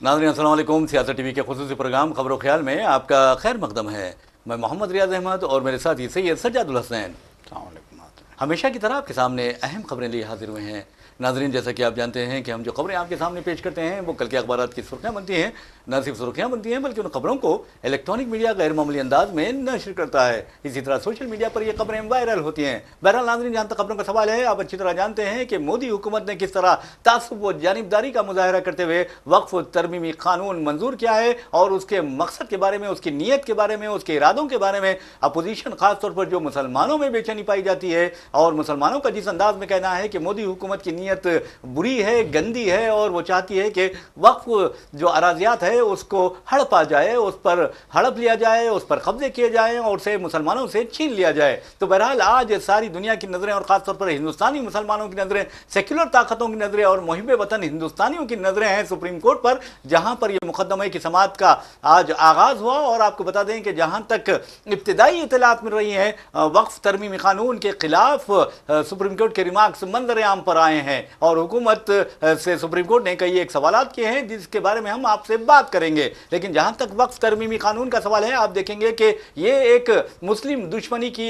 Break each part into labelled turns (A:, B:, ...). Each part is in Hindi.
A: नाज़रीन अस्सलाम वालेकुम। सियासत टीवी के खुसूसी प्रोग्राम खबरों ख्याल में आपका खैर मकदम है। मैं मोहम्मद रियाज अहमद और मेरे साथी सैयद सज्जादुल हसनैन हमेशा की तरह आपके सामने अहम खबरें लिए हाजिर हुए हैं। नाज़रीन, जैसा कि आप जानते हैं कि हम जो खबरें आपके सामने पेश करते हैं वो कल के अखबारात की सुर्खियाँ बनती हैं। न सिर्फ सुर्खियाँ बनती हैं बल्कि उन खबरों को इलेक्ट्रॉनिक मीडिया गैर मामूली अंदाज में नशर करता है। इसी तरह सोशल मीडिया पर ये खबरें वायरल होती हैं। बहरहाल नाज़रीन, जहाँ तक खबरों का सवाल है, आप अच्छी तरह जानते हैं कि मोदी हुकूमत ने किस तरह तासुब व जानिबदारी का मुजाहरा करते हुए वक्फ तरमीमी कानून मंजूर किया है और उसके मकसद के बारे में, उसकी नीयत के बारे में, उसके इरादों के बारे में अपोजिशन खासतौर पर जो मुसलमानों में बेचैनी पाई जाती है और मुसलमानों का जिस अंदाज में कहना है कि मोदी हुकूमत की नीयत बुरी है, गंदी है और वो चाहती है कि वक्फ जो अराजियात है उसको हड़पा जाए, उस पर हड़प लिया जाए, उस पर कब्जे किए जाए और उसे मुसलमानों से छीन लिया जाए। तो बहरहाल आज सारी दुनिया की नज़रें और ख़ासतौर पर हिंदुस्तानी मुसलमानों की नज़रें, सेक्युलर ताकतों की नज़रें और मुहिब वतन हिंदुस्तानियों की नज़रें हैं सुप्रीम कोर्ट पर, जहाँ पर यह मुकदमे की समाअत का आज आगाज़ हुआ। और आपको बता दें कि जहाँ तक इब्तिदाई इत्तलात मिल रही हैं, वक्फ तरमीमी कानून के खिलाफ सुप्रीम कोर्ट के रिमार्क्स मंजर आम पर आए हैं और हुकूमत से सुप्रीम कोर्ट ने कई एक सवालात किए हैं जिसके बारे में हम आपसे बात करेंगे। लेकिन जहां तक वक्फ तरमीमी कानून का सवाल है, आप देखेंगे कि ये एक मुस्लिम दुश्मनी की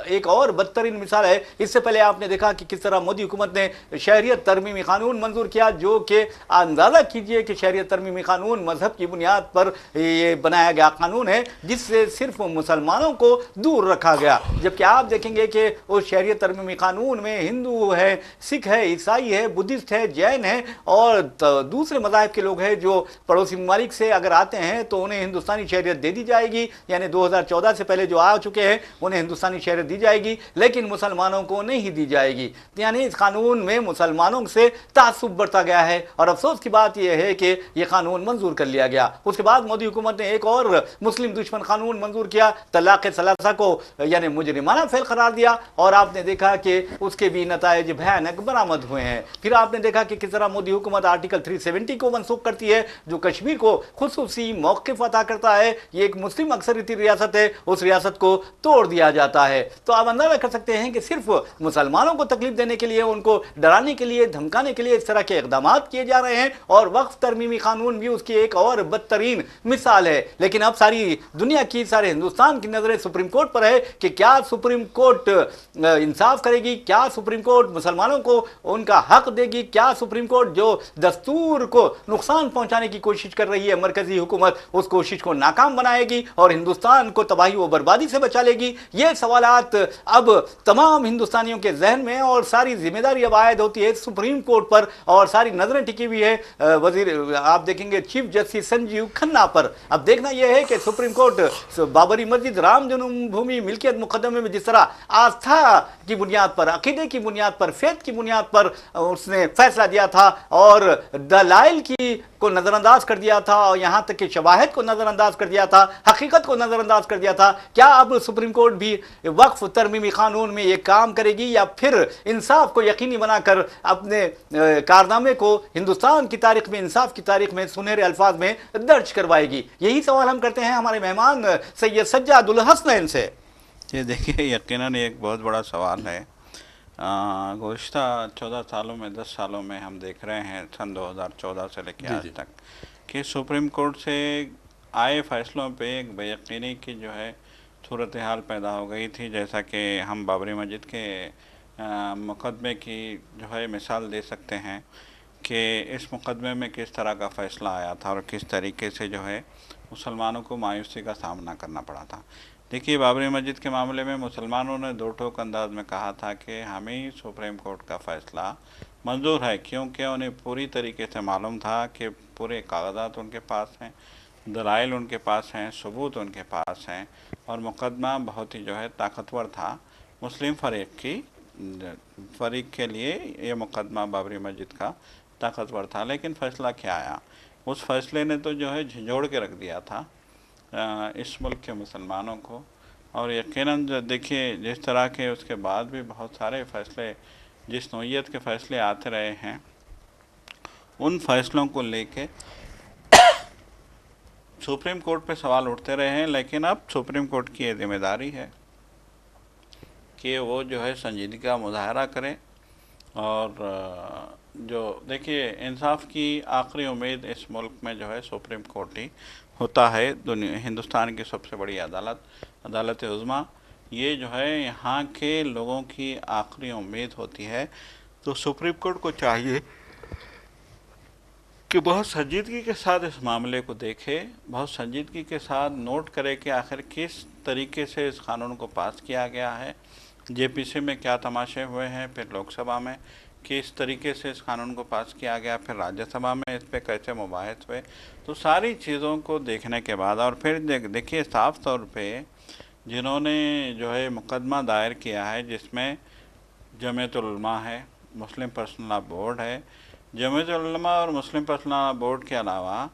A: एक और बदतरीन मिसाल है। इससे पहले आपने देखा कि किस तरह मोदी हुकूमत ने शहरियत तरमीमी कानून मंजूर किया, जो कि अंदाजा कीजिए कि शहरियत तरमीमी कानून मजहब की बुनियाद पर ये बनाया गया कानून है जिससे सिर्फ मुसलमानों को दूर रखा गया। जबकि आप देखेंगे कि उस शहरियत तरमीमी कानून में हिंदू है, सिख है, ईसाई है, बुद्धिस्ट है, जैन है और दूसरे मज़ाहिब के लोग हैं जो पड़ोसी ममालिक से अगर आते हैं तो उन्हें हिंदुस्तानी शहरियत दे दी जाएगी। यानी 2014 से पहले जो आ चुके हैं उन्हें हिंदुस्तानी शहरियत दी जाएगी, लेकिन मुसलमानों को नहीं दी जाएगी। यानी इस कानून में मुसलमानों से तासुब बढ़ता गया है और अफसोस की बात यह है कि यह कानून मंजूर कर लिया गया। उसके बाद मोदी हुकूमत ने एक और मुस्लिम दुश्मन कानून मंजूर किया, तलाक सलासा को यानी मुजरिमाना फेल करार दिया और आपने देखा कि उसके भी नताइज भयानक बरामद हुए हैं। फिर आपने देखा कि किस तरह मोदी हुकूमत आर्टिकल 370 को मनसूख करती है जो कश्मीर को खुसूसी मौक़िफ़ अता करता है। ये एक मुस्लिम अक्सरियती रियासत है, उस रियासत को तोड़ दिया जाता है। तो आप अंदाजा कर सकते हैं कि सिर्फ मुसलमानों को तकलीफ देने के लिए, उनको डराने के लिए, धमकाने के लिए इस तरह के इकदाम किए जा रहे हैं और वक्फ तरमीमी कानून भी उसकी एक और बदतरीन मिसाल है। लेकिन अब सारी दुनिया की, सारे हिंदुस्तान की नजरें सुप्रीम कोर्ट पर है कि क्या सुप्रीम कोर्ट इंसाफ करेगी, क्या सुप्रीम कोर्ट मुसलमानों को उनका हक देगी, क्या सुप्रीम कोर्ट जो दस्तूर को नुकसान पहुंचाने की कोशिश कर रही है मरकजी हुकूमत, उस कोशिश को नाकाम बनाएगी और हिंदुस्तान को तबाही व बर्बादी से बचा लेगी। ये सवालात अब तमाम हिंदुस्तानियों के जहन में और सारी जिम्मेदारी अब आयद होती है सुप्रीम कोर्ट पर और सारी नजरें टिकी हुई है वजीर, आप देखेंगे चीफ जस्टिस संजीव खन्ना पर। अब देखना यह है कि सुप्रीम कोर्ट बाबरी मस्जिद, राम जन्मभूमि मिल्कियत मुकदमे में जिस तरह आस्था की बुनियाद पर, अकीदे की बुनियाद पर, फेथ की बुनियाद पर उसने फैसला दिया था और दलाइल की को नजरअंदाज कर दिया था और यहां तक कि शवाहिद को नजरअंदाज कर दिया था, हकीकत को नजरअंदाज कर दिया था, क्या अब सुप्रीम कोर्ट भी वक्फ तरमीमी कानून में यह काम करेगी या फिर इंसाफ को यकीनी बनाकर अपने कारनामे को हिंदुस्तान की तारीख में, इंसाफ की तारीख में सुनहरे अल्फाज में दर्ज करवाएगी? यही सवाल हम करते हैं हमारे मेहमान सैयद सज्जादुल हसनैन से।
B: ये देखिए, यकीनन एक बहुत बड़ा सवाल है। गुज़िश्ता 14 सालों में, 10 सालों में हम देख रहे हैं सन 2014 से लेकर आज तक कि सुप्रीम कोर्ट से आए फैसलों पे एक बेयकीनी की जो है सूरत हाल पैदा हो गई थी। जैसा कि हम बाबरी मस्जिद के मुकदमे की जो है मिसाल दे सकते हैं कि इस मुकदमे में किस तरह का फ़ैसला आया था और किस तरीके से जो है मुसलमानों को मायूसी का सामना करना पड़ा था। देखिए, बाबरी मस्जिद के मामले में मुसलमानों ने दो टोक अंदाज में कहा था कि हमें सुप्रीम कोर्ट का फ़ैसला मंजूर है, क्योंकि उन्हें पूरी तरीके से मालूम था कि पूरे कागजात उनके पास हैं, दलाइल उनके पास हैं, सबूत उनके पास हैं और मुकदमा बहुत ही जो है ताकतवर था। मुस्लिम फ़रीक के लिए ये मुकदमा बाबरी मस्जिद का ताकतवर था। लेकिन फ़ैसला क्या आया? उस फैसले ने तो जो है झंझोड़ के रख दिया था इस मुल्क के मुसलमानों को। और यकीनन जो देखिए, जिस तरह के उसके बाद भी बहुत सारे फ़ैसले, जिस नौइयत के फ़ैसले आते रहे हैं, उन फ़ैसलों को लेके सुप्रीम कोर्ट पे सवाल उठते रहे हैं। लेकिन अब सुप्रीम कोर्ट की ये जिम्मेदारी है कि वो जो है संजीदगी का मुजाहरा करें और जो देखिए इंसाफ की आखिरी उम्मीद इस मुल्क में जो है सुप्रीम कोर्ट ही होता है। दुनिया हिंदुस्तान की सबसे बड़ी अदालत, अदालत उज़्मा, ये जो है यहाँ के लोगों की आखिरी उम्मीद होती है। तो सुप्रीम कोर्ट को चाहिए कि बहुत संजीदगी के साथ इस मामले को देखे, बहुत संजीदगी के साथ नोट करे कि आखिर किस तरीके से इस कानून को पास किया गया है, जेपीसी में क्या तमाशे हुए हैं, फिर लोकसभा में किस तरीके से इस कानून को पास किया गया, फिर राज्यसभा में इस पे कैसे मुबाहित हुए। तो सारी चीज़ों को देखने के बाद और फिर देखिए साफ तौर पे जिन्होंने जो है मुकदमा दायर किया है, जिसमें जमीयतुल उलमा है, मुस्लिम पर्सनल लॉ बोर्ड है, जमीयतुल उलमा और मुस्लिम पर्सनल लॉ बोर्ड के अलावा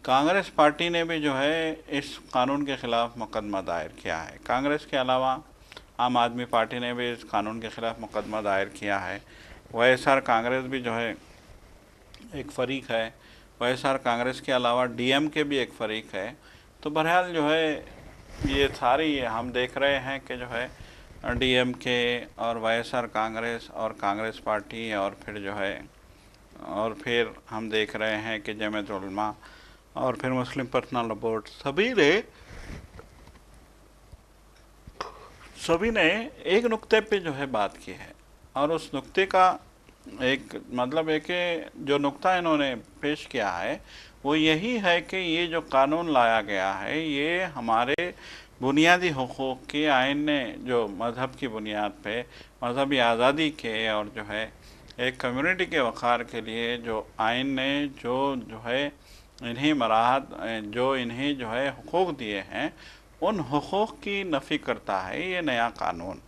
B: कांग्रेस पार्टी ने भी जो है इस कानून के ख़िलाफ़ मुकदमा दायर किया है। कांग्रेस के अलावा आम आदमी पार्टी ने भी इस कानून के ख़िलाफ़ मुकदमा दायर किया है। वाईएसआर कांग्रेस भी जो है एक फ़रीक है। वाईएसआर कांग्रेस के अलावा डीएमके भी एक फ़रीक है। तो बहरहाल जो है ये सारी हम देख रहे हैं कि जो है डीएमके और वाईएसआर कांग्रेस और कांग्रेस पार्टी और फिर जो है और फिर हम देख रहे हैं कि जमीयत उलमा और फिर मुस्लिम पर्सनल लॉ बोर्ड, सभी ने एक नुक्ते पे जो है बात की है। और उस नुक्ते का एक मतलब है कि जो नुक्ता इन्होंने पेश किया है वो यही है कि ये जो कानून लाया गया है ये हमारे बुनियादी हुकूक़ के आइन ने जो मज़हब की बुनियाद पे मज़हबी आज़ादी के और जो है एक कम्युनिटी के वक़ार के लिए जो आइन ने जो है इन्हीं मराहत जो इन्हें जो है हुकूक़ दिए हैं उन हुकूक़ की नफ़ी करता है ये नया कानून।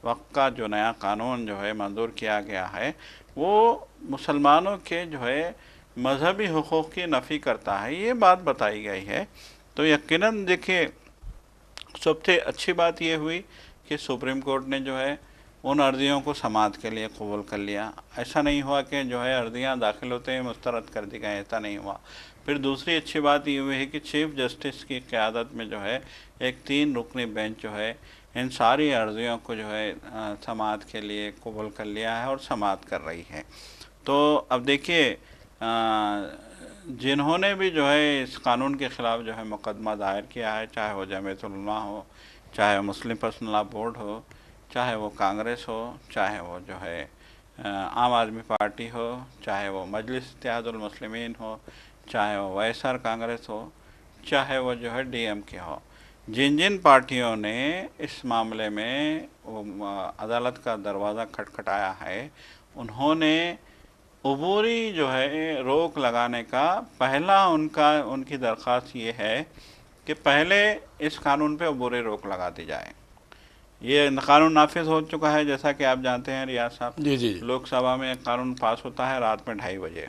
B: वक्त का जो नया कानून जो है मंजूर किया गया है वो मुसलमानों के जो है मजहबी हुकूक़ की नफ़ी करता है, ये बात बताई गई है। तो यकीनन देखिए सबसे अच्छी बात ये हुई कि सुप्रीम कोर्ट ने जो है उन अर्जियों को समाअत के लिए कबूल कर लिया। ऐसा नहीं हुआ कि जो है अर्जियाँ दाखिल होते ही मुस्तरद कर दी गई, ऐसा नहीं हुआ। फिर दूसरी अच्छी बात ये हुई है कि चीफ जस्टिस की क़यादत में जो है एक 3 रुकनी बेंच जो है इन सारी अर्जियों को जो है समाअत के लिए कबूल कर लिया है और समाअत कर रही है। तो अब देखिए जिन्होंने भी जो है इस कानून के ख़िलाफ़ जो है मुकदमा दायर किया है, चाहे वो जमीयत उलमा हो, चाहे वो मुस्लिम पर्सनल लॉ बोर्ड हो, चाहे वो कांग्रेस हो, चाहे वो जो है आम आदमी पार्टी हो, चाहे वो मजलिस इत्तेहादुल मुस्लिमीन हो, चाहे वो वाईएसआर कांग्रेस हो, चाहे वो जो है डीएमके हो, जिन जिन पार्टियों ने इस मामले में अदालत का दरवाज़ा खटखटाया है उन्होंने अबूरी जो है रोक लगाने का पहला उनकी दरख्वास्त ये है कि पहले इस कानून पे अबूरी रोक लगा दी जाए। ये कानून नाफिज हो चुका है, जैसा कि आप जानते हैं रियाज साहब।
A: जी जी।
B: लोकसभा में कानून पास होता है रात में 2:30 बजे,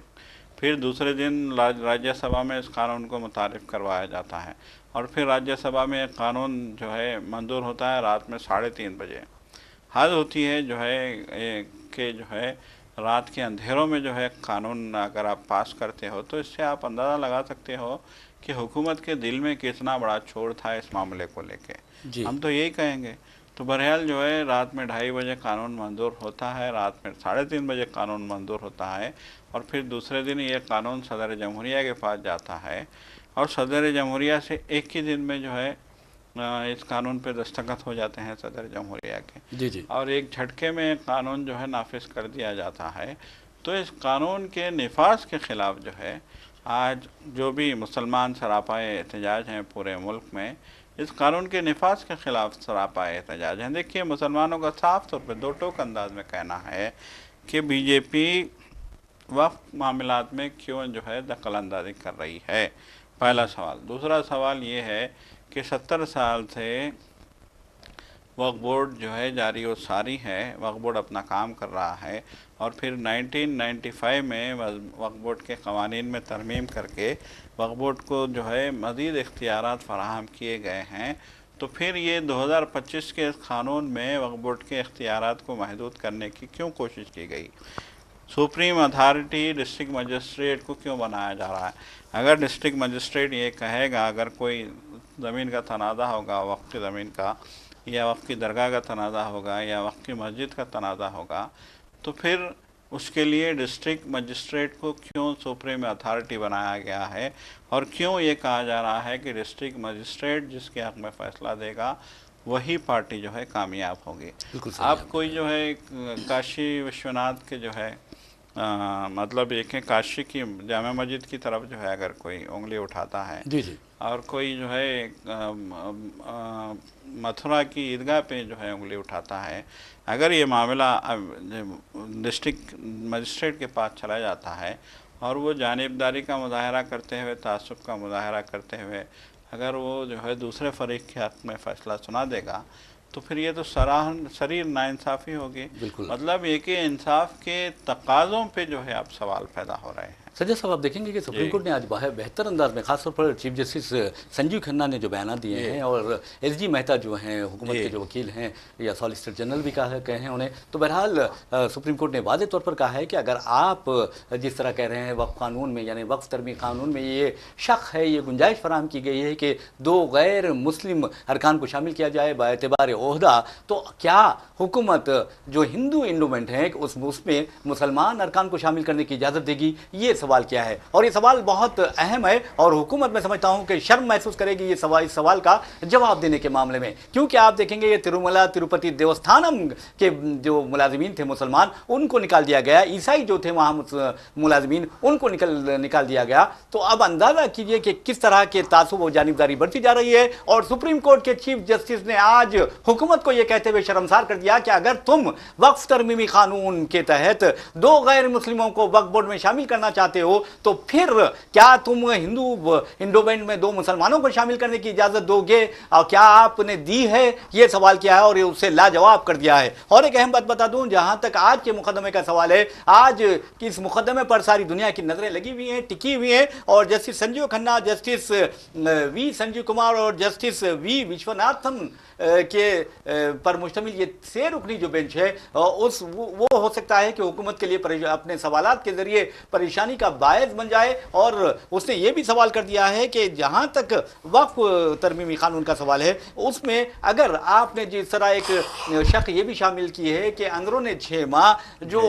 B: फिर दूसरे दिन राज्यसभा में इस कानून को मुतारिफ करवाया जाता है और फिर राज्यसभा में कानून जो है मंजूर होता है रात में 3:30 बजे। हद होती है जो है कि जो है रात के अंधेरों में जो है कानून अगर आप पास करते हो तो इससे आप अंदाज़ा लगा सकते हो कि हुकूमत के दिल में कितना बड़ा छोर था इस मामले को लेके। हम तो यही कहेंगे। तो बहरहाल जो है रात में 2:30 बजे कानून मंजूर होता है, रात में 3:30 बजे कानून मंजूर होता है और फिर दूसरे दिन ये कानून सदर जमहूरिया के पास जाता है और सदर जमहूरिया से एक ही दिन में जो है इस कानून पे दस्तखत हो जाते हैं सदर जमहूरिया के।
A: जी जी।
B: और एक झटके में कानून जो है नाफिज कर दिया जाता है। तो इस कानून के निफाज के ख़िलाफ़ जो है आज जो भी मुसलमान सरापाए एहतजाज हैं पूरे मुल्क में, इस कानून के निफाज के ख़िलाफ़ सरापाए एहतजाज हैं। देखिए मुसलमानों का साफ तौर पर दो टोक अंदाज में कहना है कि बीजेपी वक्फ मामलात में क्यों जो है दखल अंदाजी कर रही है, पहला सवाल। दूसरा सवाल ये है कि 70 साल से वक्फ बोर्ड जो है जारी और सारी है, वक्फ बोर्ड अपना काम कर रहा है और फिर 1995 में वक्फ बोर्ड के क़वानीन में तरमीम करके वक्फ बोर्ड को जो है मज़ीद इख्तियारात फराहम किए गए हैं। तो फिर ये 2025 के कानून में वक्फ बोर्ड के इख्तियारात को महदूद करने की क्यों कोशिश की गई? सुप्रीम अथॉरिटी डिस्ट्रिक्ट मजिस्ट्रेट को क्यों बनाया जा रहा है? अगर डिस्ट्रिक्ट मजिस्ट्रेट ये कहेगा अगर कोई ज़मीन का तनाज़ा होगा, वक्फ की ज़मीन का या वक्फ की दरगाह का तनाज़ा होगा या वक्फ की मस्जिद का तनाज़ा होगा, तो फिर उसके लिए डिस्ट्रिक्ट मजिस्ट्रेट को क्यों सुप्रीम अथॉरिटी बनाया गया है और क्यों ये कहा जा रहा है कि डिस्ट्रिक्ट मजिस्ट्रेट जिसके हक में फैसला देगा वही पार्टी जो है कामयाब होगी। आप कोई जो है काशी विश्वनाथ के जो है मतलब एक है काशी की जामा मस्जिद की तरफ जो है अगर कोई उंगली उठाता है
A: जी जी, और
B: कोई जो है मथुरा की ईदगाह पे जो है उंगली उठाता है, अगर ये मामला डिस्ट्रिक्ट मजिस्ट्रेट के पास चला जाता है और वो जानिबदारी का मुजाहरा करते हुए, तासुब का मुजाहरा करते हुए अगर वो जो है दूसरे फरीक के हक़ में फ़ैसला सुना देगा तो फिर ये तो शरीर नाइंसाफ़ी होगी। मतलब ये कि इंसाफ के तकाज़ों पे जो है अब सवाल पैदा हो रहे हैं।
A: सज्जा साहब, आप देखेंगे कि सुप्रीम कोर्ट ने आज बेहतर अंदाज में, खासतौर पर चीफ जस्टिस संजीव खन्ना ने जो बयान दिए हैं और एसजी मेहता जो हैं हुकूमत के जो वकील हैं या सॉलिसिटर जनरल भी कहे हैं उन्हें, तो बहरहाल सुप्रीम कोर्ट ने वाज़ेह तौर पर कहा है कि अगर आप जिस तरह कह रहे हैं वक्फ कानून में यानी वक्फ तरमीम कानून में ये शक है, ये गुंजाइश फराहम की गई है कि 2 गैर मुस्लिम अरकान को शामिल किया जाए बाएतबार ओहदा, तो क्या हुकूमत जो हिंदू इंडोमेंट है उसमें मुसलमान अरकान को शामिल करने की इजाज़त देगी? ये सवाल क्या है, और ये सवाल बहुत अहम है और हुकूमत मैं समझता हूं कि शर्म महसूस करेगी ये सवाल, इस सवाल का जवाब देने के मामले में, क्योंकि आप देखेंगे ये तिरुमला तिरुपति देवस्थानम के जो मुलाजिमीन थे मुसलमान, उनको निकाल दिया गया, ईसाई जो थे वहां मुलाजिमीन उनको निकाल दिया गया। तो अब अंदाजा कीजिए कि किस तरह के तासुब और जानिबदारी बढ़ती जा रही है। और सुप्रीम कोर्ट के चीफ जस्टिस ने आज हुकूमत को यह कहते हुए शर्मसार कर दिया कि अगर तुम वक्फ तरमीमी कानून के तहत 2 गैर मुस्लिमों को वक्फ बोर्ड में शामिल करना चाहते हो तो फिर क्या तुम हिंदू इंडोमेंट में 2 मुसलमानों को शामिल करने की इजाजत दोगे, और क्या आपने दी है? यह सवाल किया है और ये उससे लाजवाब कर दिया है। और एक अहम बात बता दूं, जहां तक आज के मुकदमे का सवाल है, आज इस मुकदमे पर सारी दुनिया की नजरें लगी हुई हैं, टिकी हुई हैं, और justice Sanjeev Khanna, justice V Sanjeev Kumar और जस्टिस वी विश्वनाथन के पर मुश्तमिल ये 6 रुकनी जो बेंच है वो हो सकता है कि हुकूमत के लिए अपने सवालात के जरिए परेशानी का बायस बन जाए। और उसने ये भी सवाल कर दिया है कि जहां तक वक्फ तरमीमी कानून का सवाल है उसमें अगर आपने जिस तरह एक शक ये भी शामिल की है कि अंदरूनी 6 माह जो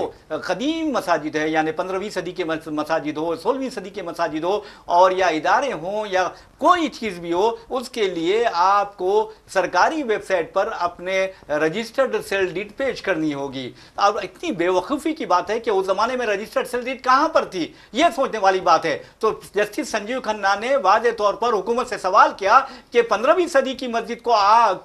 A: कदीम मसाजिद है यानी 15वीं सदी के मसाजिद हो, 16वीं सदी के मसाजिद हो, और या इदारे हों या कोई चीज़ भी हो, उसके लिए आपको सरकारी वेबसाइट पर अपने रजिस्टर्ड सेल डीड पेश करनी होगी। अब इतनी बेवकूफ़ी की बात है कि उस जमाने में रजिस्टर्ड सेल डीड कहां पर थी, यह सोचने वाली बात है। तो जस्टिस संजीव खन्ना ने वाज़ेह तौर पर हुकूमत से सवाल किया कि 15वीं सदी की मस्जिद को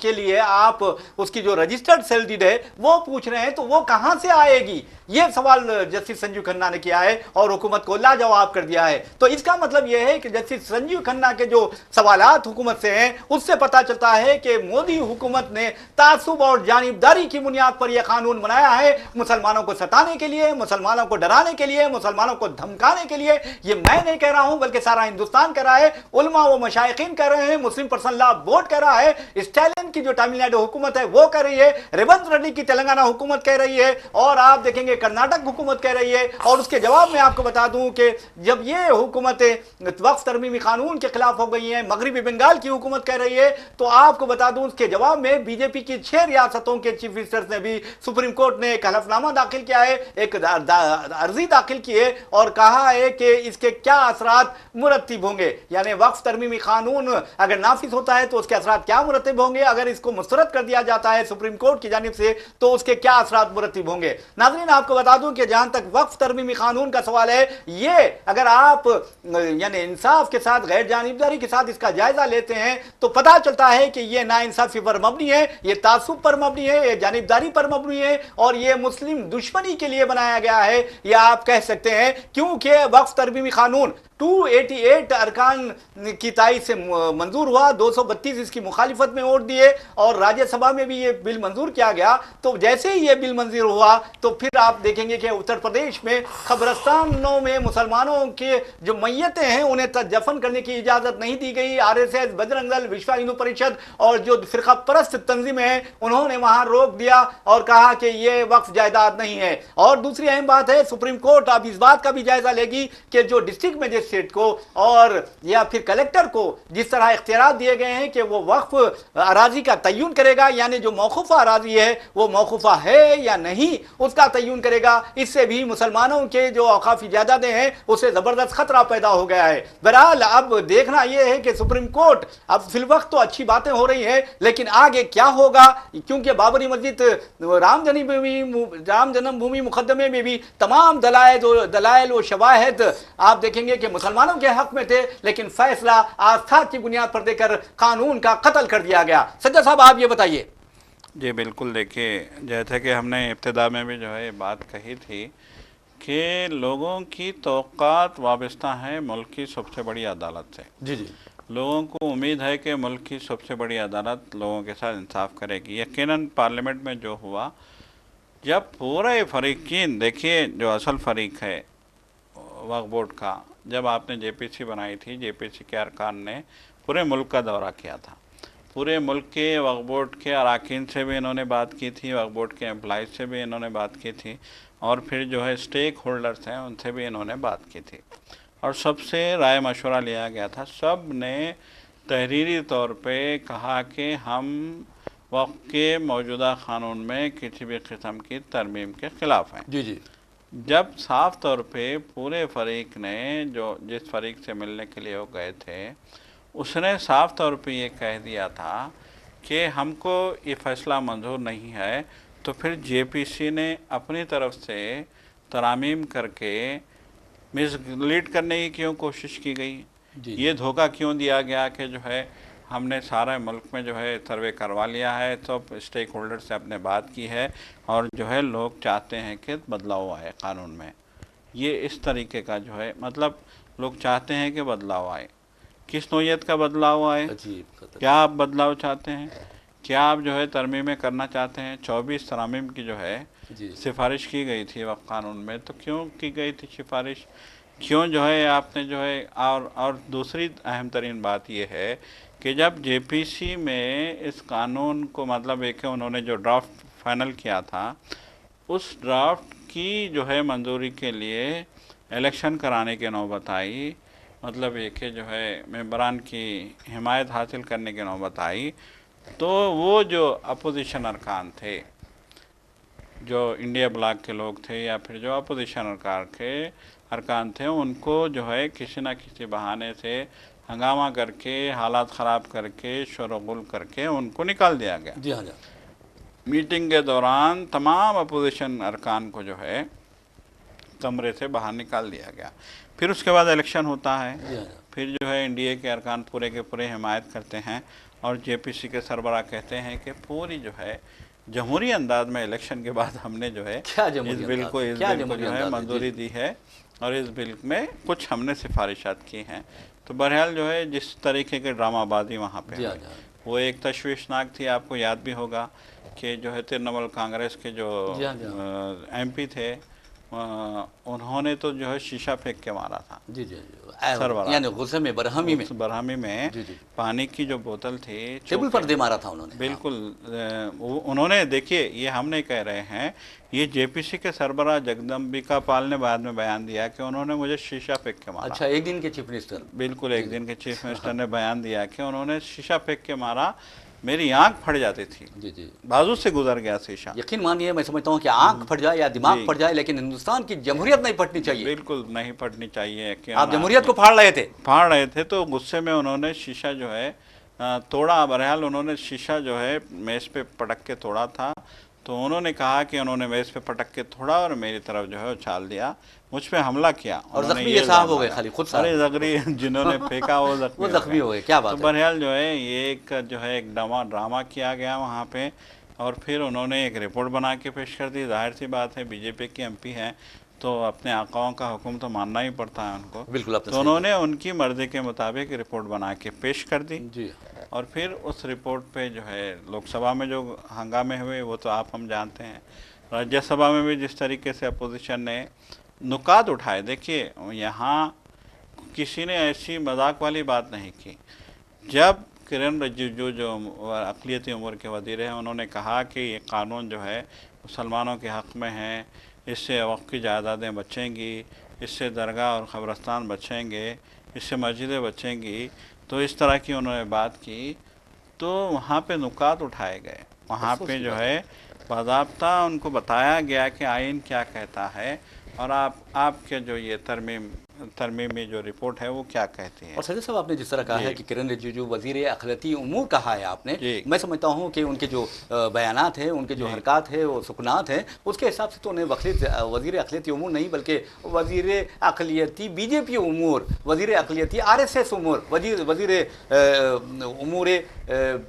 A: के लिए आप उसकी जो रजिस्टर्ड सेल डीड है वो पूछ रहे हैं, तो वो कहां से आएगी? यह सवाल जस्टिस संजीव खन्ना ने किया है और हुकूमत को लाजवाब कर दिया है। तो इसका मतलब यह है कि जस्टिस संजीव खन्ना के जो सवालात हुकूमत से हैं उससे पता चलता है कि मोदी हुकूमत ने तासुब और जानिबदारी की बुनियाद पर यह कानून बनाया है, मुसलमानों को सताने के लिए, मुसलमानों को डराने के लिए, मुसलमानों को धमकाने के लिए। ये मैं नहीं कह रहा हूं बल्कि सारा हिंदुस्तान कह रहा है, उलमा व मशाइखीन कह रहे हैं, मुस्लिम पर्सनल लॉ बोर्ड कह रहा है, स्टालिन की जो तमिलनाडु हुकूमत है वो कह रही है, रेवंत रेड्डी की तेलंगाना हुकूमत कह रही है, और आप देखेंगे कर्नाटक हुकूमत कह रही है। और उसके जवाब में आपको बता दूं कि जब ये हुकूमतें वक्फ तरमीमी कानून के खिलाफ हो गई हैं, मगरबी बंगाल की हुकूमत कह रही है, तो आपको बता दूं उसके जवाब में बीजेपी की 6 रियासतों के चीफ मिनिस्टर्स ने भी सुप्रीम कोर्ट ने एक हलफनामा दाखिल किया है, एक अर्जी दाखिल की है और कहा है कि इसके क्या असरात मुरत्तिब होंगे, यानी वक्फ तरमीमी कानून अगर नाफिज होता है तो उसके असरात क्या मुरत्तिब होंगे, अगर इसको मुस्तरद कर दिया जाता है सुप्रीम कोर्ट की जानिब से तो उसके क्या असरात मुरत्तिब होंगे। नाज़रीन, आपको बता दूं कि जहां तक वक्फ तरमीमी कानून का सवाल है, ये अगर आप यानी इंसाफ के साथ, गैर जानिबदारी के साथ इसका जायजा लेते हैं तो पता चलता है कि ये नाइंसाफी पर मबनी है, ये तासुब पर मबनी है, ये जानिबदारी पर मबनी है, और ये मुस्लिम दुश्मनी के लिए बनाया गया है, या आप कह सकते हैं, क्योंकि वक्फ तरमीमी कानून 288 अरकान की तायद से मंजूर हुआ, 232 इसकी मुखालिफत में वोट दिए और राज्यसभा में भी ये बिल मंजूर किया गया। तो जैसे ही ये बिल मंजूर हुआ तो फिर आप देखेंगे कि उत्तर प्रदेश में कब्रस्तानों में मुसलमानों के जो मैयतें हैं उन्हें दफन करने की इजाज़त नहीं दी गई। RSS, बजरंग दल, विश्व हिंदू परिषद और जो फिरका परस्त तंजीमें हैं उन्होंने वहां रोक दिया और कहा कि ये वक्फ जायदाद नहीं है। और दूसरी अहम बात है, सुप्रीम कोर्ट अब इस बात का भी जायजा लेगी कि जो डिस्ट्रिक्ट मजिस्ट्रेट को और या फिर कलेक्टर को जिस तरह इख्तियार दिए गए हैं कि वो वक्फ अराजी का तयन करेगा, यानी जो मौकूफ़ा अराजी है वो मौकूफ़ा है या नहीं उसका तयन करेगा, इससे भी मुसलमानों के जो औकाफी जायदादें हैं उससे ज़बरदस्त खतरा पैदा हो गया है। बहरहाल अब देखना यह है कि सुप्रीम कोर्ट, अब फिलवक्त तो अच्छी बातें हो रही हैं लेकिन आगे क्या होगा, क्योंकि बाबरी मस्जिद राम जन्मभूमि मुकदमे में भी तमाम दलाइल व शवाहिद आप देखेंगे कि मुसलमानों के हक में थे, लेकिन फैसला आस्था की बुनियाद पर देकर कानून का कत्ल कर दिया गया। सज्जा साहब आप ये बताइए।
B: जी बिल्कुल, देखिए जैसे कि हमने इब्तिदा में भी जो है बात कही थी कि लोगों की तौक़ात वाबस्ता है मुल्क की सबसे बड़ी अदालत से।
A: जी जी,
B: लोगों को उम्मीद है कि मुल्क की सबसे बड़ी अदालत लोगों के साथ इंसाफ करेगी। यकीनन पार्लियामेंट में जो हुआ, जब पूरे फरीकीन, देखिए जो असल फरीक है वक्फ बोर्ड का, जब आपने जेपीसी बनाई थी, जेपीसी के अरकान ने पूरे मुल्क का दौरा किया था, पूरे मुल्क के वक्फ बोर्ड के अरकान से भी इन्होंने बात की थी, वक्फ बोर्ड के एम्प्लॉइज से भी इन्होंने बात की थी, और फिर जो है स्टेक होल्डर्स हैं उनसे भी इन्होंने बात की थी, और सबसे राय मशवरा लिया गया था। सब ने तहरीरी तौर पे कहा कि हम वक्फ के मौजूदा क़ानून में किसी भी किस्म की तरमीम के ख़िलाफ़ हैं।
A: जी जी,
B: जब साफ़ तौर पे पूरे फरीक ने, जो जिस फरीक से मिलने के लिए वो गए थे, उसने साफ़ तौर पे ये कह दिया था कि हमको ये फ़ैसला मंजूर नहीं है, तो फिर जेपीसी ने अपनी तरफ से तरामीम करके मिसलीड करने की क्यों कोशिश की गई, ये धोखा क्यों दिया गया कि जो है हमने सारे मुल्क में जो है सर्वे करवा लिया है, तो स्टेक होल्डर से अपने बात की है और जो है लोग चाहते हैं कि बदलाव आए कानून में। ये इस तरीके का जो है मतलब लोग चाहते हैं कि बदलाव आए। किस नौइयत का बदलाव आए, क्या आप बदलाव चाहते हैं, क्या आप जो है तरमीमें करना चाहते हैं? 24 तरामीम की जो है सिफारिश की गई थी वक्फ कानून में, तो क्यों की गई थी सिफारिश, क्यों जो है आपने जो है और दूसरी अहम तरीन बात यह है कि जब जेपीसी में इस कानून को मतलब एक उन्होंने जो ड्राफ्ट फाइनल किया था, उस ड्राफ्ट की जो है मंजूरी के लिए इलेक्शन कराने की नौबत आई, मतलब एक जो है मेंबरान की हिमायत हासिल करने की नौबत आई, तो वो जो अपोजिशन अरकान थे, जो इंडिया ब्लॉक के लोग थे या फिर जो अपोजिशन अरकान थे, उनको जो है किसी न किसी बहाने से हंगामा करके, हालात ख़राब करके, शोरगुल करके उनको निकाल दिया गया।
A: जी हाँ।
B: मीटिंग के दौरान तमाम अपोजिशन अरकान को जो है कमरे से बाहर निकाल दिया गया। फिर उसके बाद इलेक्शन होता है, फिर जो है इंडिया के अरकान पूरे के पूरे हिमायत करते हैं और जेपीसी के सरबराह कहते हैं कि पूरी जो है जमहूरी अंदाज में इलेक्शन के बाद हमने जो है इस बिल को जो है मंजूरी दी है और इस बिल में कुछ हमने सिफारिशात की हैं। तो बहरहाल जो है जिस तरीके के ड्रामाबाजी वहाँ पे वो एक तशवीशनाक थी। आपको याद भी होगा कि जो है तृणमूल कांग्रेस के जो एमपी थे उन्होंने तो जो है शीशा फेंक के मारा था।
A: जी जी, यानी गुस्से में
B: बरहमी में पानी की जो बोतल थी
A: टेबल पर दे मारा था उन्होंने।
B: बिल्कुल, उन्होंने, देखिए ये हम नहीं कह रहे हैं, ये जेपीसी के सरबराह जगदम्बिका पाल ने बाद में बयान दिया कि उन्होंने मुझे शीशा फेंक के मारा।
A: अच्छा, एक दिन के चीफ मिनिस्टर,
B: बिल्कुल एक दिन के चीफ मिनिस्टर ने बयान दिया कि उन्होंने शीशा फेंक के मारा, मेरी आंख फट जाती थी।
A: जी जी,
B: बाजू से गुजर गया शीशा।
A: यकीन मानिए मैं समझता हूँ कि आंख फट जाए या दिमाग फट जाए, लेकिन हिंदुस्तान की जमहूरियत नहीं फटनी चाहिए।
B: बिल्कुल नहीं फटनी चाहिए।
A: आप जमहूरियत को फाड़ रहे थे
B: तो गुस्से में उन्होंने शीशा जो है तोड़ा। बहरहाल उन्होंने शीशा जो है मेज़ पे पटक के तोड़ा था, तो उन्होंने कहा कि उन्होंने मेज़ पे पटक के तोड़ा और मेरी तरफ जो है उछाल दिया, मुझ पे हमला किया
A: और जख्मी ये साहब हो गए, खाली खुद साहब।
B: अरे जख्मी जिन्होंने फेंका वो
A: जख्मी हो गए, क्या बात
B: है। तो बहरहाल जो है ये एक जो है एक ड्रामा किया गया वहाँ पे, और फिर उन्होंने एक रिपोर्ट बना के पेश कर दी। जाहिर सी बात है बीजेपी के एमपी हैं तो अपने आकाओं का हुक्म तो मानना ही पड़ता है उनको।
A: बिल्कुल।
B: तो उन्होंने उनकी मर्जी के मुताबिक रिपोर्ट बना के पेश कर दी
A: जी।
B: और फिर उस रिपोर्ट पे जो है लोकसभा में जो हंगामे हुए वो तो आप हम जानते हैं। राज्यसभा में भी जिस तरीके से अपोजिशन ने नुकात उठाए, देखिए यहाँ किसी ने ऐसी मजाक वाली बात नहीं की। जब किरण रिजिजू जो अक़लियती उमूर के वज़ीर हैं, उन्होंने कहा कि ये कानून जो है मुसलमानों के हक़ में है, इससे वक्फ की जायदादें बचेंगी, इससे दरगाह और क़ब्रस्तान बचेंगे, इससे मस्जिदें बचेंगी। तो इस तरह की उन्होंने बात की। तो वहाँ पे नुकात उठाए गए, वहाँ
A: अफ़सोस
B: पे
A: की
B: जो
A: बात
B: है बाज़ाब्ता उनको बताया गया कि आइन क्या कहता है और आपके जो ये तरमीमी जो रिपोर्ट है वो क्या कहती है।
A: और सज्जद साहब, आपने जिस तरह कहा
B: जी
A: है कि किरण रिजिजू वज़ीर अखिलती उमूर कहा है आपने,
B: जी
A: मैं समझता हूँ कि उनके जो बयानात हैं, उनके जो
B: जी
A: हरकत है, वो सुकनात हैं, उसके हिसाब से तो उन्हें वज़ीर अखिलती उमूर नहीं बल्कि वज़ीर अखिलती बीजेपी उमूर, वज़ीर अखिलती आरएसएस उमूर, वज़ीर उमूर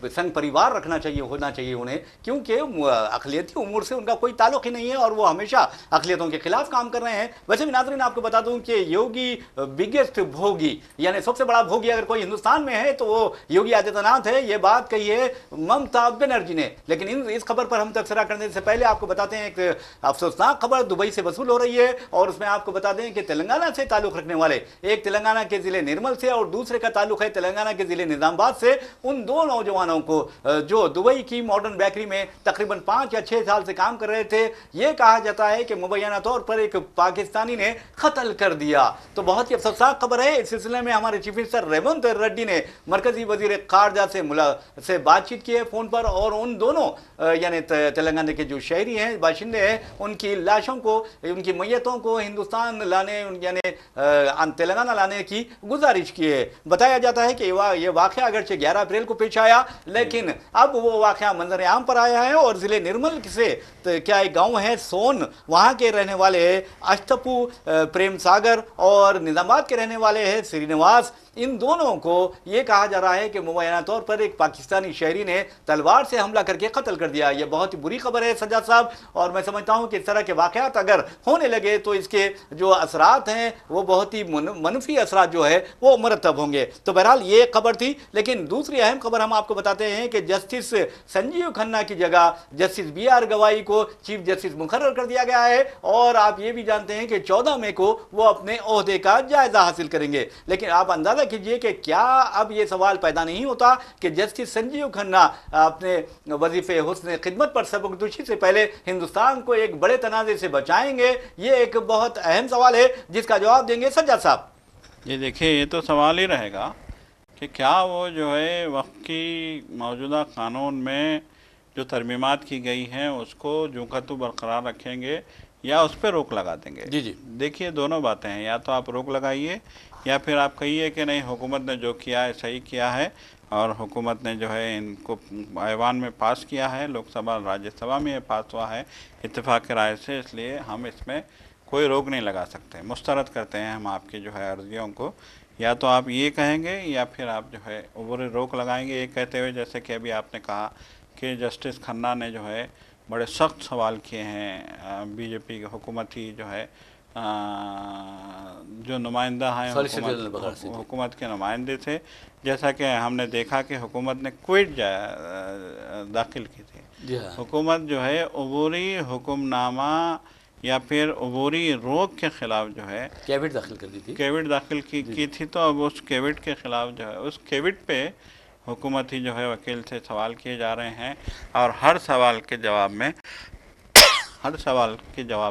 A: संघ परिवार होना चाहिए उन्हें, क्योंकि अखिलती उमूर से उनका कोई ताल्लुक ही नहीं है और वो हमेशा अखिलियतों के खिलाफ काम कर रहे हैं। वैसे भी नाज़रीन, आपको बता दूं कि योगी बिगेस्ट भोगी, यानी सबसे बड़ा भोगी अगर कोई हिंदुस्तान में है तो वो योगी आदित्यनाथ है। ये बात कही है ममता बनर्जी ने। लेकिन इस खबर पर हम तबसरा करने से पहले आपको बताते हैं एक अफसोसनाक खबर दुबई से वसूल हो रही है, और उसमें आपको बता दें कि तेलंगाना से ताल्लुक रखने वाले, एक तेलंगाना के जिले निर्मल से और दूसरे का ताल्लुक है तेलंगाना के जिले निजामाबाद से, उन दो नौजवानों को जो दुबई की मॉडर्न बेकरी में तकरीबन 5 या 6 साल से काम कर रहे थे, यह कहा जाता है कि मुबैना तौर पर एक पाकिस्तानी ने कत्ल कर दिया। तो बहुत ही अफसोसनाक खबर है। इस सिलसिले में हमारे चीफ मिनिस्टर रेवंत रेड्डी ने मरकजी वजीर खारजा से बातचीत की है फोन पर, और उन दोनों यानी तेलंगाना के जो शहरी हैं, बाशिंदे हैं, उनकी लाशों को, उनकी मैयतों को हिंदुस्तान लाने यानी तेलंगाना लाने की गुजारिश की है। बताया जाता है कि यह वाक़या अगरचे 11 अप्रैल को पेश आया, लेकिन अब वो वाक़या मंजर आम पर आया है और जिले निर्मल से क्या एक गाँव है सोन, वहाँ के रहने वाले अष्टपू प्रेम सागर और निजामाबाद के रहने वाले हैं श्रीनिवास, इन दोनों को यह कहा जा रहा है कि मुबैना तौर पर एक पाकिस्तानी शहरी ने तलवार से हमला करके कत्ल कर दिया। यह बहुत ही बुरी खबर है सज्जाद साहब, और मैं समझता हूं कि इस तरह के वाक़यात अगर होने लगे तो इसके जो असरात हैं वो बहुत ही मनफी असरात जो है वो मरतब होंगे। तो बहरहाल ये खबर थी। लेकिन दूसरी अहम खबर हम आपको बताते हैं कि जस्टिस संजीव खन्ना की जगह जस्टिस BR गवाई को चीफ जस्टिस मुकर्रर कर दिया गया है, और आप ये भी जानते हैं कि 14 मई को वो अपने ओहदे का जायजा हासिल करेंगे। लेकिन आप अंदाजा कीजिए कि क्या अब ये सवाल पैदा नहीं होता कि जस्टिस संजीव खन्ना अपने वजीफे हुस्न खिदमत पर सबकदोशी से पहले हिंदुस्तान को एक बड़े तनाज़े से बचाएंगे? ये एक बहुत अहम सवाल है जिसका जवाब देंगे सज्जाद साहब।
B: ये देखिए, ये तो सवाल ही रहेगा कि क्या वो जो है वक्त की मौजूदा कानून में जो तरमीमात की गई हैं उसको जो का तो बरकरार रखेंगे या उस पर रोक लगा देंगे।
A: जी जी,
B: देखिए, दोनों बातें हैं, या तो आप रोक लगाइए या फिर आप कहिए कि नहीं, हुकूमत ने जो किया है सही किया है और हुकूमत ने जो है इनको ऐवान में पास किया है, लोकसभा राज्यसभा में ये पास हुआ है इत्तेफाक राय से, इसलिए हम इसमें कोई रोक नहीं लगा सकते। मुस्तरद करते हैं हम आपकी जो है अर्जियों को, या तो आप ये कहेंगे या फिर आप जो है उबरे रोक लगाएंगे। ये कहते हुए जैसे कि अभी आपने कहा कि जस्टिस खन्ना ने जो है बड़े सख्त सवाल किए हैं बीजेपी की हुकूमत ही जो है जो नुमाइंदा हैं हुकूमत के नुमाइंदे थे, जैसा कि हमने देखा कि हुकूमत ने क्विट दाखिल की थी। हुकूमत जो है अबूरी हुक्मनामा या फिर अबूरी रोक के ख़िलाफ़ जो है
A: कैविट दाखिल कर दी थी,
B: कैविट दाखिल की थी। तो अब उस कैविट के ख़िलाफ़ जो है उस कैविट पे हुकूमत ही जो है वकील से सवाल किए जा रहे हैं, और हर सवाल के जवाब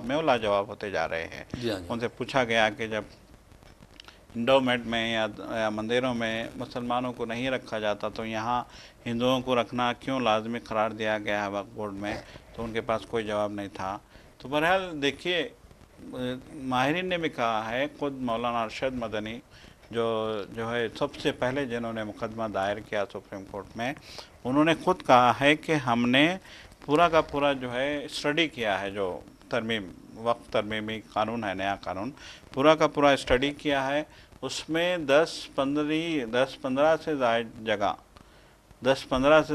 B: में वो लाजवाब होते जा रहे हैं। उनसे पूछा गया कि जब इंडोमेंट में या मंदिरों में मुसलमानों को नहीं रखा जाता तो यहाँ हिंदुओं को रखना क्यों लाजमी करार दिया गया है वक्फ बोर्ड में, तो उनके पास कोई जवाब नहीं था। तो बहरहाल देखिए, माहिरीन ने भी कहा है, खुद मौलाना अरशद मदनी जो है सबसे पहले जिन्होंने मुकदमा दायर किया सुप्रीम कोर्ट में, उन्होंने खुद कहा है कि हमने पूरा का पूरा जो है स्टडी किया है, जो वक्त तरमीमी कानून है, नया कानून, पूरा का पूरा स्टडी किया है। उसमें 10-15 से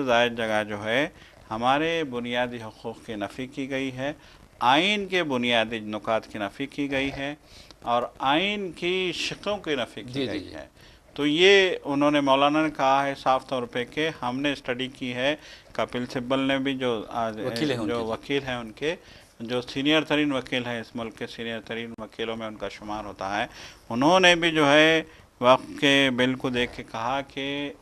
B: ज़ायद जगह जो है हमारे बुनियादी हकूक़ की नफ़ी की गई है, आइन के बुनियादी नुकात की नफ़ी की गई है और आइन की शिकों की नफ़ी की गई है। तो ये उन्होंने मौलाना ने कहा है साफ तौर पे कि हमने स्टडी की है। कपिल सिब्बल ने भी जो वकील हैं उनके जो सीनियर तरीन वकील हैं, इस मुल्क के सीनियर तरीन वकीलों में उनका शुमार होता है, उन्होंने भी जो है वक्त के बिल को देख के कहा कि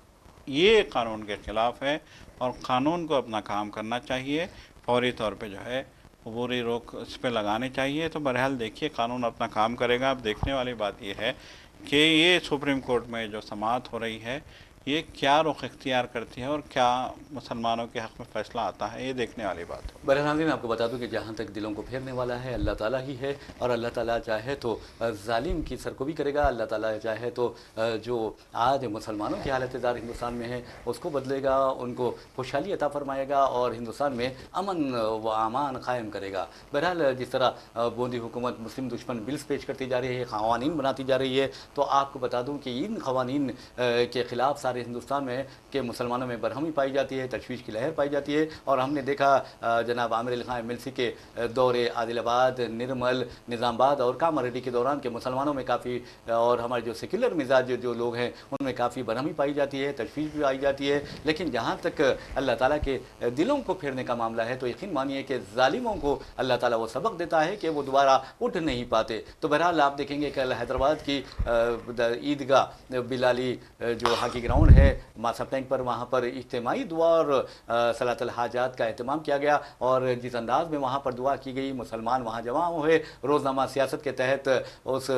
B: ये कानून के ख़िलाफ़ है और क़ानून को अपना काम करना चाहिए, फौरी तौर पे जो है वो पूरी रोक इस पे लगानी चाहिए। तो बहरहाल देखिए, कानून अपना काम करेगा। अब देखने वाली बात ये है कि ये सुप्रीम कोर्ट में जो समाअत हो रही है ये क्या रुख इख्तियार करती है और क्या मुसलमानों के हक़ में फ़ैसला आता है, ये देखने वाली बात है।
A: बहरहाल नाज़रीन, आपको बता दूं कि जहाँ तक दिलों को फेरने वाला है अल्लाह ताला ही है, और अल्लाह ताला चाहे तो जालिम की सरकोबी करेगा, अल्लाह ताला चाहे तो जो आज मुसलमानों की हालत ज़ार हिंदुस्तान में है उसको बदलेगा, उनको खुशहाली अता फरमाएगा और हिंदुस्तान में अमन व अमान कायम करेगा। बहरहाल जिस तरह मोदी हुकूमत मुस्लिम दुश्मन बिल्स पेश करती जा रही है, क़वानीन बनाती जा रही है, तो आपको बता दूँ कि इन क़वानीन के ख़िलाफ़ सारे हिंदुस्तान में के मुसलमानों में बरहमी पाई जाती है, तशवीश की लहर पाई जाती है। और हमने देखा जनाब आमिर अली खान एमएलसी के दौरे आदिलाबाद, निर्मल, निज़ामबाद और कामारेड्डी के दौरान के मुसलमानों में काफ़ी, और हमारे जो सेक्युलर मिजाज जो लोग हैं उनमें काफ़ी बरहमी पाई जाती है, तशवीश भी आई जाती है। लेकिन जहाँ तक अल्लाह ताला के दिलों को फेरने का मामला है तो यकीन मानिए कि जालिमों को अल्लाह ताला वो सबक देता है कि वो दोबारा उठ नहीं पाते। तो बहरहाल आप देखेंगे कल हैदराबाद की ईदगाह बिलाली जो हॉकी ग्राउंड है मासा टैंक पर, वहाँ पर इज्तिमाई दुआ और सलातुल हाजात का एहतमाम किया गया, और जिस अंदाज में वहाँ पर दुआ की गई, मुसलमान वहाँ जमा हुए, रोज़नामा सियासत के तहत उस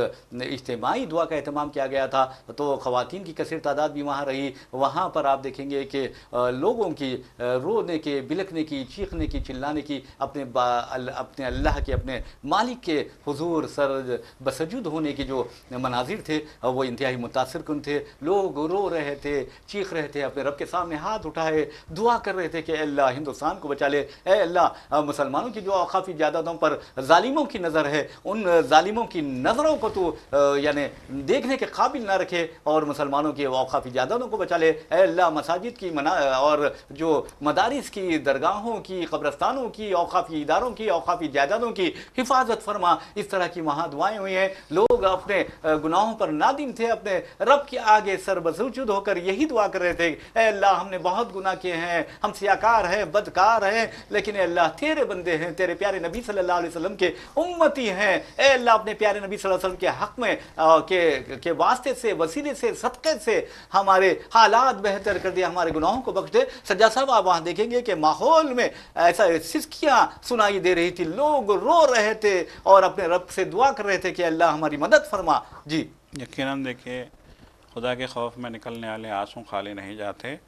A: इज्तिमाई दुआ का एहतमाम किया गया था। तो ख़वातीन की कसीर तादाद भी वहाँ रही। वहाँ पर आप देखेंगे कि लोगों की रोने के, बिलखने की, चीखने की, चिल्लाने की, अपने अल्लाह के, अपने मालिक के हुजूर सर बसजूद होने की जो मनाजिर थे वो इंतहाई मुतासिर कुन थे। लोग रो रहे थे, चीख रहे थे, अपने रब के सामने हाथ उठाए दुआ कर रहे थे कि अल्लाह हिंदुस्तान को बचा ले, ए अल्लाह मुसलमानों की जो औकाफी जायदादों पर जालिमों की नज़र है उन जालिमों की नज़रों को तो यानी देखने के काबिल ना रखे और मुसलमानों की औकाफी जायदादों को बचा ले। ए अल्लाह मसाजिद की और जो मदारिस की, दरगाहों की, कब्रस्तानों की, औकाफी इदारों की, औकाफी जायदादों की हिफाजत फरमा। इस तरह की वहाँ दुआएँ हुई हैं। लोग अपने गुनाहों पर नादिम थे, अपने रब के आगे सर बसजूद होकर यही दुआ कर रहे थे, ए अल्लाह हमने बहुत गुनाह किए हैं, हम सियाकार हैं, बदकार हैं, लेकिन अल्लाह तेरे बंदे हैं, तेरे प्यारे नबी सल्लल्लाहु अलैहि वसल्लम के उम्मती हैं। ए अल्लाह अपने प्यारे नबी सल्लल्लाहु अलैहि वसल्लम के हक़ में के वास्ते से, वसीले से, सदक़े से हमारे हालात बेहतर कर दिया, हमारे गुनाहों को बख्श दे। सज्जा साहब, आप वहाँ देखेंगे कि माहौल में ऐसा सिसकियाँ सुनाई दे रही थी, लोग रो रहे थे और अपने रब से दुआ कर रहे थे कि अल्लाह हमारी मदद फरमा। जी
B: यकीनन देखिए, खुदा के खौफ में निकलने वाले आंसू खाली नहीं जाते।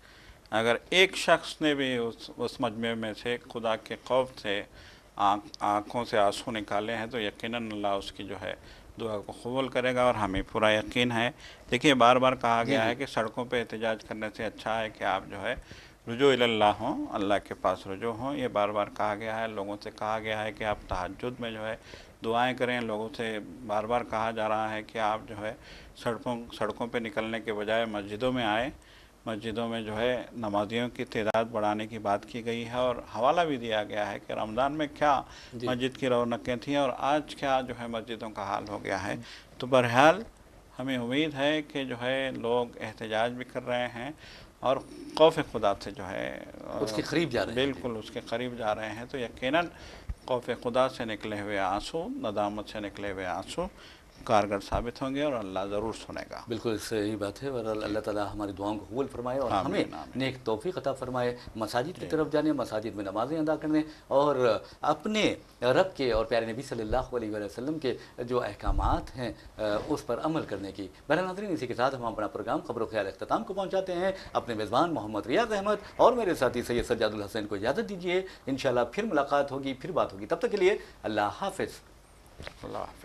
B: अगर एक शख्स ने भी उस मजमे में से खुदा के खौफ से आँखों से आंसू निकाले हैं तो यकीनन अल्लाह उसकी जो है दुआ को कबूल करेगा, और हमें पूरा यकीन है। देखिए, बार बार कहा गया है कि सड़कों पे एहतजाज करने से अच्छा है कि आप जो है रुजू इल्लाह हों, अल्लाह के पास रुजू हों। ये बार बार कहा गया है। लोगों से कहा गया है कि आप तहज्जुद में जो है दुआएं करें। लोगों से बार बार कहा जा रहा है कि आप जो है सड़कों पे निकलने के बजाय मस्जिदों में आए। मस्जिदों में जो है नमाजियों की तादाद बढ़ाने की बात की गई है, और हवाला भी दिया गया है कि रमज़ान में क्या मस्जिद की रौनकें थीं और आज क्या जो है मस्जिदों का हाल हो गया है। तो बहरहाल हमें उम्मीद है कि जो है लोग एहतजाज भी कर रहे हैं और खौफ खुदा से जो है
A: उसके करीब जा रहे हैं।
B: बिल्कुल उसके करीब जा रहे हैं। तो यकीनन खौफ खुदा से निकले हुए आंसू, नदामत से निकले हुए आंसू कारगर साबित होंगे और अल्लाह ज़रूर सुनेगा।
A: बिल्कुल सही बात है। और अल्लाह ताला हमारी दुआओं को कबूल फरमाए और हमें नेक तौफीक अता फरमाए, मसाजिद की तरफ जाने, मसाजिद में नमाज़ें अदा करने और अपने रब के और प्यारे नबी सल्लल्लाहु अलैहि वसल्लम के जो अहकामात हैं उस पर अमल करने की। बहरहाल नाज़रीन, इसी के साथ हम अपना प्रोग्राम खबर ख्याल अख्ताम को पहुँचाते हैं। अपने मेज़बान मोहम्मद रियाज़ अहमद और मेरे साथी सैयद सज्जादुल हसन को इजाज़त दीजिए। इंशाअल्लाह फिर मुलाकात होगी, फिर बात होगी। तब तक के लिए अल्लाह हाफ़िज़।
B: अल्लाह हाफ़िज़।